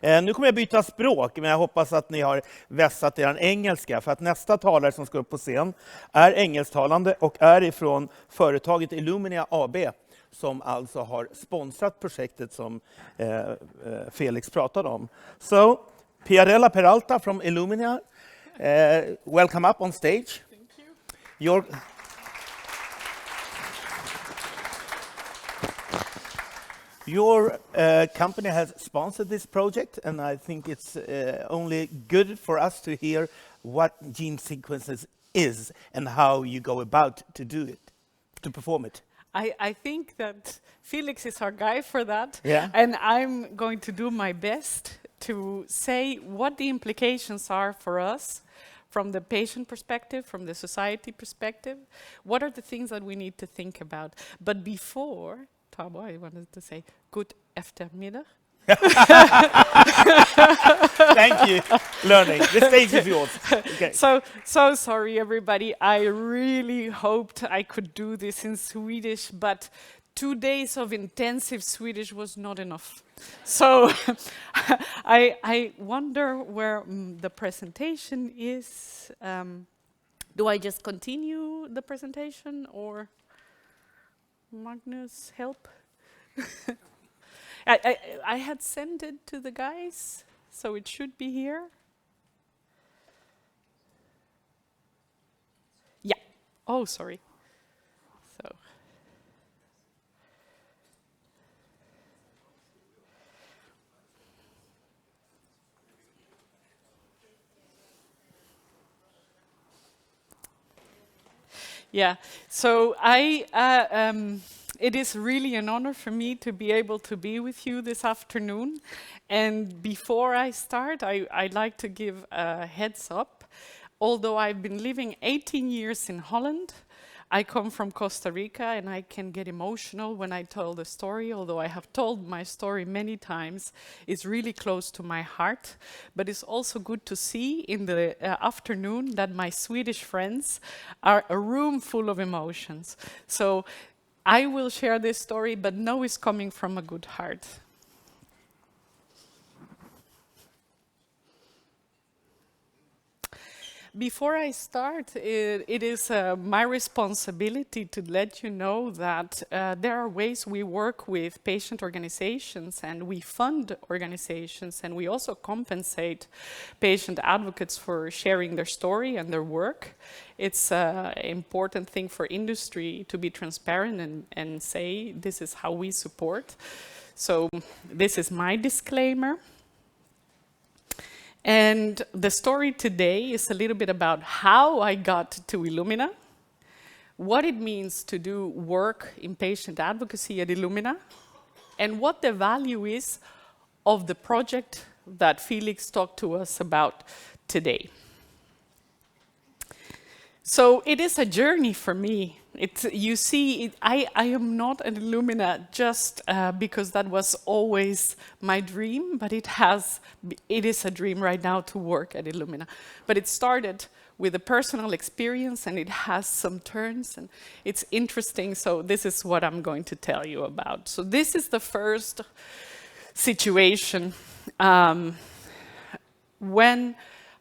Nu kommer jag byta språk, men jag hoppas att ni har vässat er engelska. För att nästa talare som ska upp på scen är engelsktalande och är ifrån företaget Illumina AB. Som alltså har sponsrat projektet som Felix pratade om. So, Piarella Peralta from Illumina, welcome up on stage. Thank you. Your company has sponsored this project, and I think it's only good for us to hear what gene sequences is and how you go about to do it, to perform it. I think that Felix is our guy for that, Yeah. and I'm going to do my best to say what the implications are for us from the patient perspective, from the society perspective. What are the things that we need to think about? But before, Tabo, I wanted to say good eftermiddag. Thank you, learning. The stage is yours. Okay. So sorry, everybody. I really hoped I could do this in Swedish, but 2 days of intensive Swedish was not enough. So I wonder where the presentation is. Do I just continue the presentation, or Magnus, help? I had sent it to the guys, so it should be here. Yeah. Oh, sorry. So. Yeah. So it is really an honor for me to be able to be with you this afternoon. And before I start, I'd like to give a heads up. Although I've been living 18 years in Holland, I come from Costa Rica, and I can get emotional when I tell the story, although I have told my story many times. It's really close to my heart, but it's also good to see in the afternoon that my Swedish friends are a room full of emotions. So I will share this story, but know it's coming from a good heart. Before I start, it is my responsibility to let you know that there are ways we work with patient organizations, and we fund organizations, and we also compensate patient advocates for sharing their story and their work. It's an important thing for industry to be transparent and say this is how we support. So this is my disclaimer. And the story today is a little bit about how I got to Illumina, what it means to do work in patient advocacy at Illumina, and what the value is of the project that Felix talked to us about today. So it is a journey for me. You see, I am not at Illumina just because that was always my dream, but it is a dream right now to work at Illumina. But it started with a personal experience, and it has some turns, and it's interesting. So this is what I'm going to tell you about. So this is the first situation when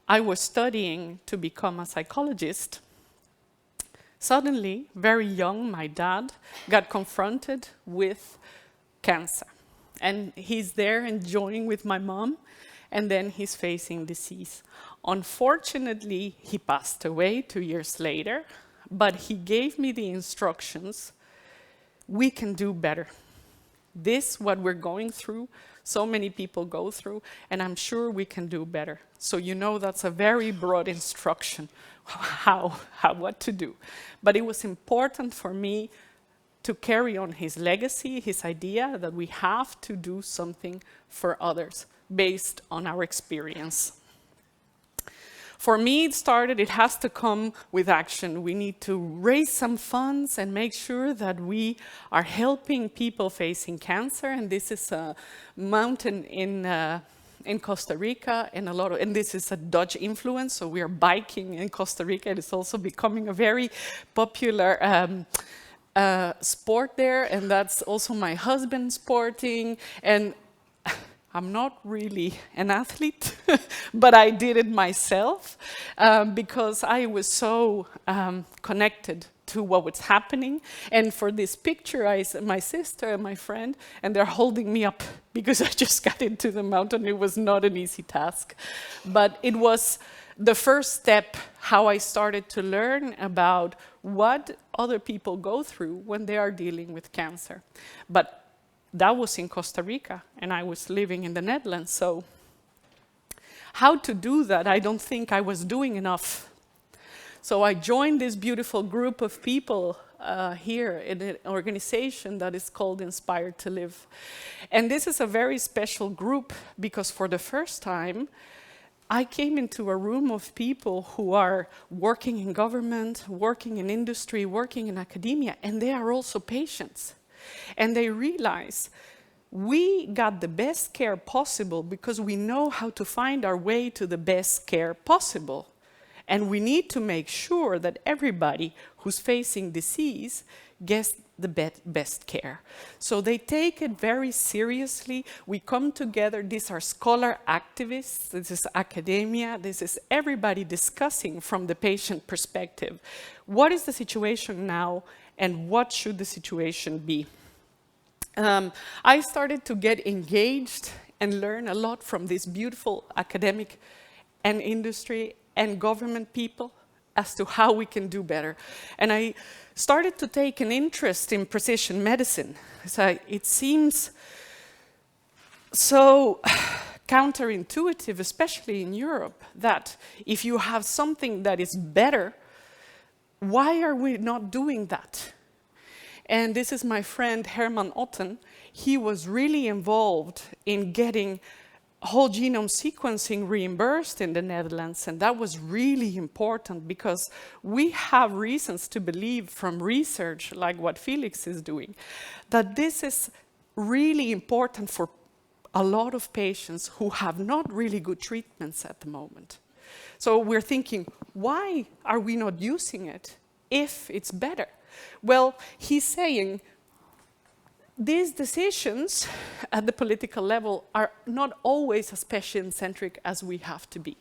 I was studying to become a psychologist. Suddenly, very young, my dad got confronted with cancer. And he's there enjoying with my mom, and then he's facing disease. Unfortunately, he passed away 2 years later, but he gave me the instructions, we can do better. This, what we're going through, so many people go through, and I'm sure we can do better. So you know that's a very broad instruction, what to do. But it was important for me to carry on his legacy, his idea that we have to do something for others based on our experience. For me, it has to come with action. We need to raise some funds and make sure that we are helping people facing cancer. And this is a mountain in Costa Rica, and this is a Dutch influence, so we are biking in Costa Rica. It is also becoming a very popular sport there, and that's also my husband sporting. And I'm not really an athlete, but I did it myself because I was so connected to what was happening. And for this picture, my sister and my friend, and they're holding me up because I just got into the mountain. It was not an easy task, but it was the first step how I started to learn about what other people go through when they are dealing with cancer. But that was in Costa Rica, and I was living in the Netherlands. So how to do that, I don't think I was doing enough. So I joined this beautiful group of people here in an organization that is called Inspired to Live. And this is a very special group because for the first time, I came into a room of people who are working in government, working in industry, working in academia, and they are also patients. And they realize we got the best care possible because we know how to find our way to the best care possible. And we need to make sure that everybody who's facing disease gets the best care. So they take it very seriously. We come together. These are scholar activists. This is academia. This is everybody discussing from the patient perspective. What is the situation now, and what should the situation be? I started to get engaged and learn a lot from these beautiful academic and industry and government people as to how we can do better. And I started to take an interest in precision medicine. So it seems so counterintuitive, especially in Europe, that if you have something that is better, why are we not doing that? And this is my friend Herman Otten. He was really involved in getting whole genome sequencing reimbursed in the Netherlands, and that was really important because we have reasons to believe from research like what Felix is doing that this is really important for a lot of patients who have not really good treatments at the moment. So we're thinking, why are we not using it if it's better? Well, he's saying these decisions at the political level are not always as patient-centric as we have to be.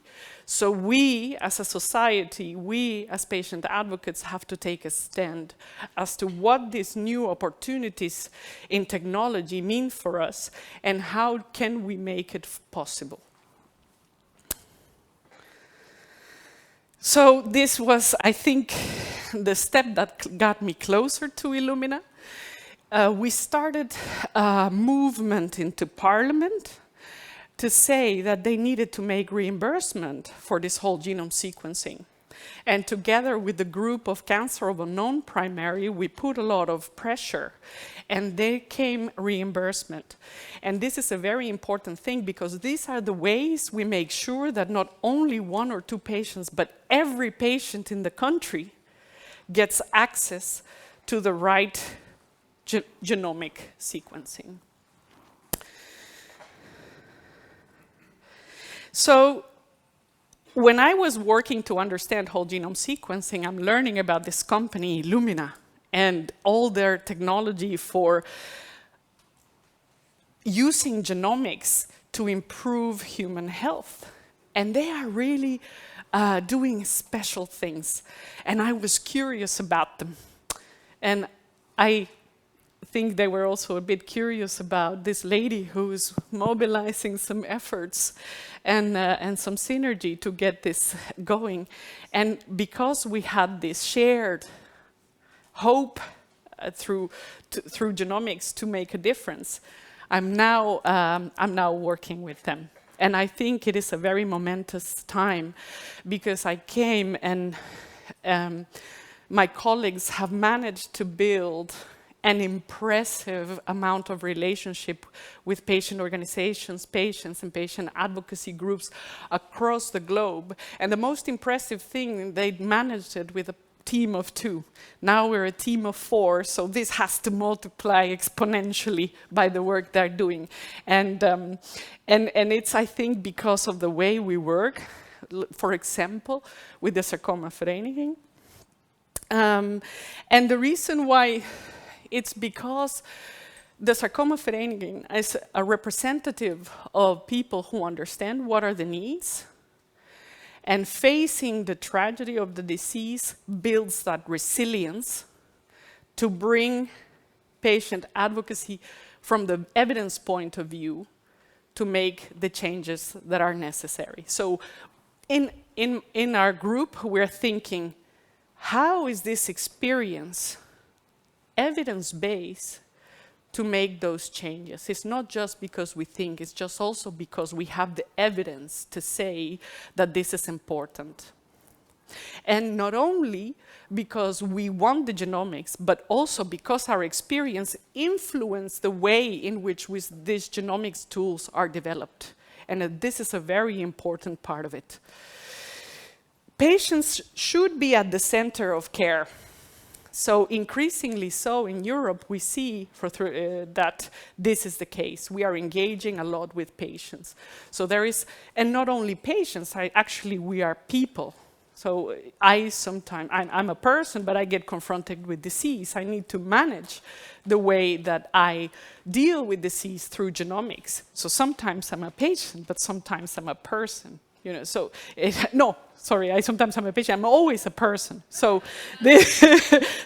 So we, as a society, we as patient advocates have to take a stand as to what these new opportunities in technology mean for us and how can we make it possible. So this was, I think, the step that got me closer to Illumina. We started a movement into Parliament to say that they needed to make reimbursement for this whole genome sequencing. And together with the group of Cancer of Unknown Primary, we put a lot of pressure, and there came reimbursement. And this is a very important thing because these are the ways we make sure that not only 1 or 2 patients, but every patient in the country gets access to the right genomic sequencing. So when I was working to understand whole genome sequencing, I'm learning about this company, Illumina, and all their technology for using genomics to improve human health. And they are really doing special things. And I was curious about them. And I think they were also a bit curious about this lady who is mobilizing some efforts and some synergy to get this going. And because we had this shared hope through genomics to make a difference, I'm now working with them. And I think it is a very momentous time because I came and my colleagues have managed to build an impressive amount of relationship with patient organizations, patients, and patient advocacy groups across the globe. And the most impressive thing, they managed it with a team of 2. Now we're a team of 4, so this has to multiply exponentially by the work they're doing. And it's, I think, because of the way we work, for example, with the Sarkomvereniging. And the reason why it's because the Sarkomaföreningen is a representative of people who understand what are the needs, and facing the tragedy of the disease builds that resilience to bring patient advocacy from the evidence point of view to make the changes that are necessary. So in our group, we're thinking, how is this experience evidence-based to make those changes? It's not just because we think, it's just also because we have the evidence to say that this is important. And not only because we want the genomics, but also because our experience influences the way in which these genomics tools are developed. And this is a very important part of it. Patients should be at the center of care. So increasingly so in Europe, we see that this is the case. We are engaging a lot with patients. So there is, and not only patients, we are people. So I'm a person, but I get confronted with disease. I need to manage the way that I deal with disease through genomics. So sometimes I'm a patient, but sometimes I'm a person. You know, sometimes I'm a patient. I'm always a person. So this,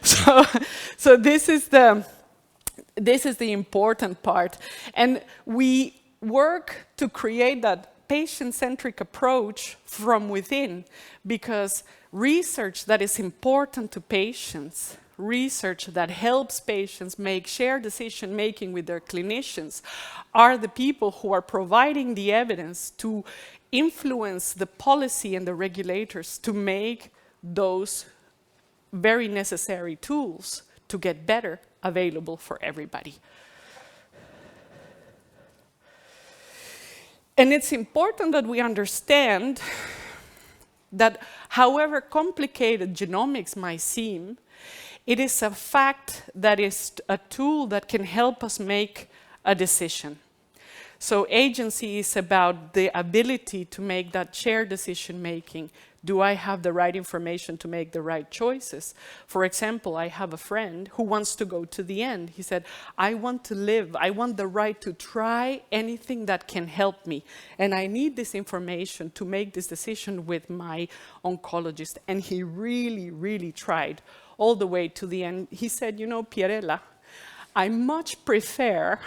so this is the important part, and we work to create that patient-centric approach from within, because research that is important to patients, research that helps patients make shared decision-making with their clinicians, are the people who are providing the evidence to influence the policy and the regulators to make those very necessary tools to get better available for everybody. And it's important that we understand that however complicated genomics might seem, it is a fact that is a tool that can help us make a decision. So agency is about the ability to make that shared decision making. Do I have the right information to make the right choices? For example, I have a friend who wants to go to the end. He said, I want to live. I want the right to try anything that can help me. And I need this information to make this decision with my oncologist. And he really, really tried all the way to the end. He said, you know, Piarella, I much prefer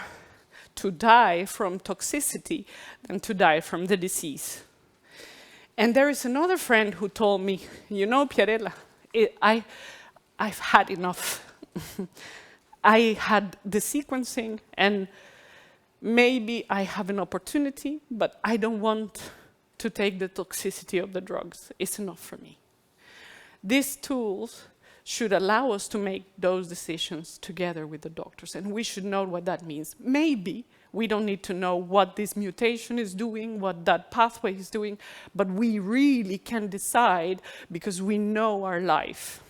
to die from toxicity than to die from the disease. And there is another friend who told me, you know, Piarella, I've had enough. I had the sequencing, and maybe I have an opportunity, but I don't want to take the toxicity of the drugs. It's enough for me. These tools should allow us to make those decisions together with the doctors, and we should know what that means. Maybe we don't need to know what this mutation is doing, what that pathway is doing, but we really can decide because we know our life.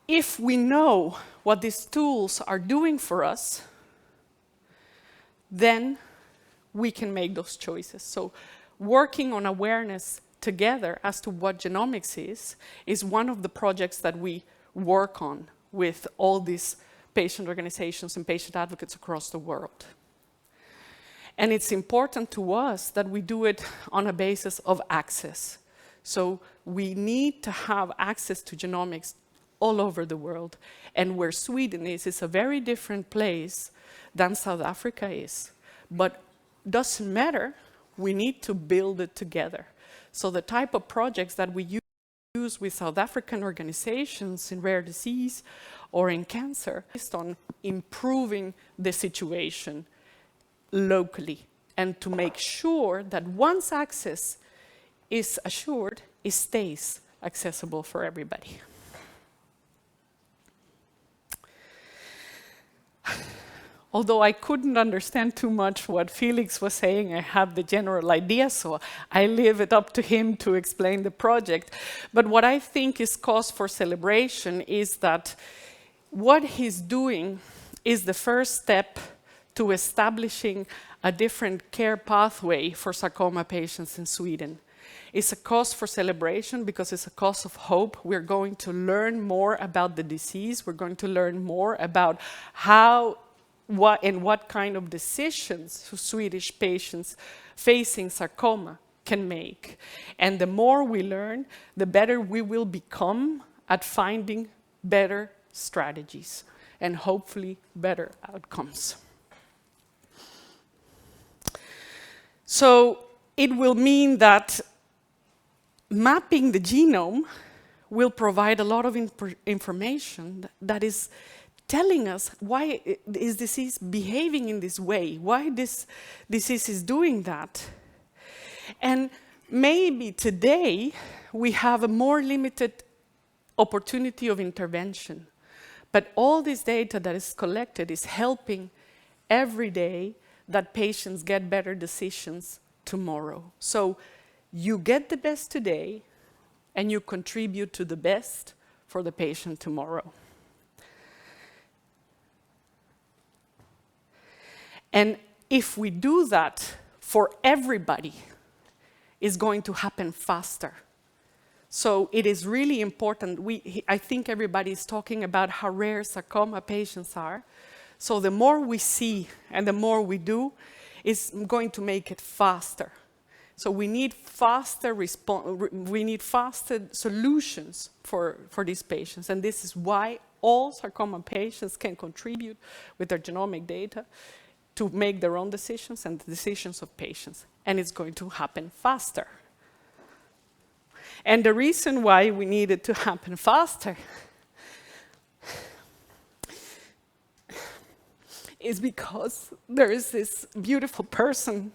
If we know what these tools are doing for us, then we can make those choices. So working on awareness together as to what genomics is one of the projects that we work on with all these patient organizations and patient advocates across the world. And it's important to us that we do it on a basis of access. So we need to have access to genomics all over the world. And where Sweden is a very different place than South Africa is. But doesn't matter, we need to build it together. So the type of projects that we use with South African organizations in rare disease or in cancer based on improving the situation locally and to make sure that once access is assured, it stays accessible for everybody. Although I couldn't understand too much what Felix was saying, I have the general idea, so I leave it up to him to explain the project. But what I think is cause for celebration is that what he's doing is the first step to establishing a different care pathway for sarcoma patients in Sweden. It's a cause for celebration because it's a cause of hope. We're going to learn more about the disease. We're going to learn more about what kind of decisions Swedish patients facing sarcoma can make. And the more we learn, the better we will become at finding better strategies and hopefully better outcomes. So it will mean that mapping the genome will provide a lot of information that is telling us why is disease behaving in this way, why this disease is doing that. And maybe today we have a more limited opportunity of intervention, but all this data that is collected is helping every day that patients get better decisions tomorrow. So you get the best today, and you contribute to the best for the patient tomorrow. And if we do that for everybody, it's going to happen faster. So it is really important. I think everybody is talking about how rare sarcoma patients are. So the more we see and the more we do, is going to make it faster. So we need faster solutions for these patients. And this is why all sarcoma patients can contribute with their genomic data to make their own decisions and the decisions of patients. And it's going to happen faster. And the reason why we need it to happen faster is because there is this beautiful person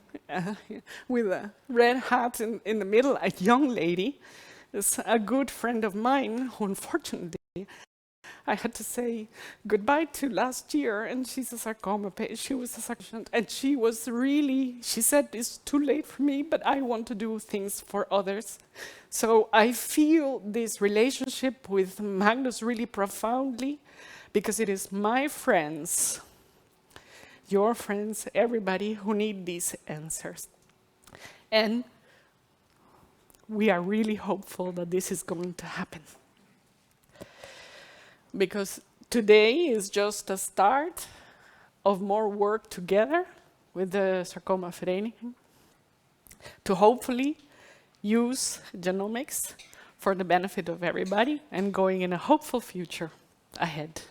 with a red hat in the middle, a young lady. It's a good friend of mine who unfortunately I had to say goodbye to last year, and she's a sarcoma patient. She was a sarcoma, and she said, it's too late for me, but I want to do things for others. So I feel this relationship with Magnus really profoundly, because it is my friends, your friends, everybody who need these answers. And we are really hopeful that this is going to happen. Because today is just a start of more work together with the Sarcoma Föreningen to hopefully use genomics for the benefit of everybody and going in a hopeful future ahead.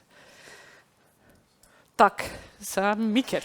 Tack så mycket.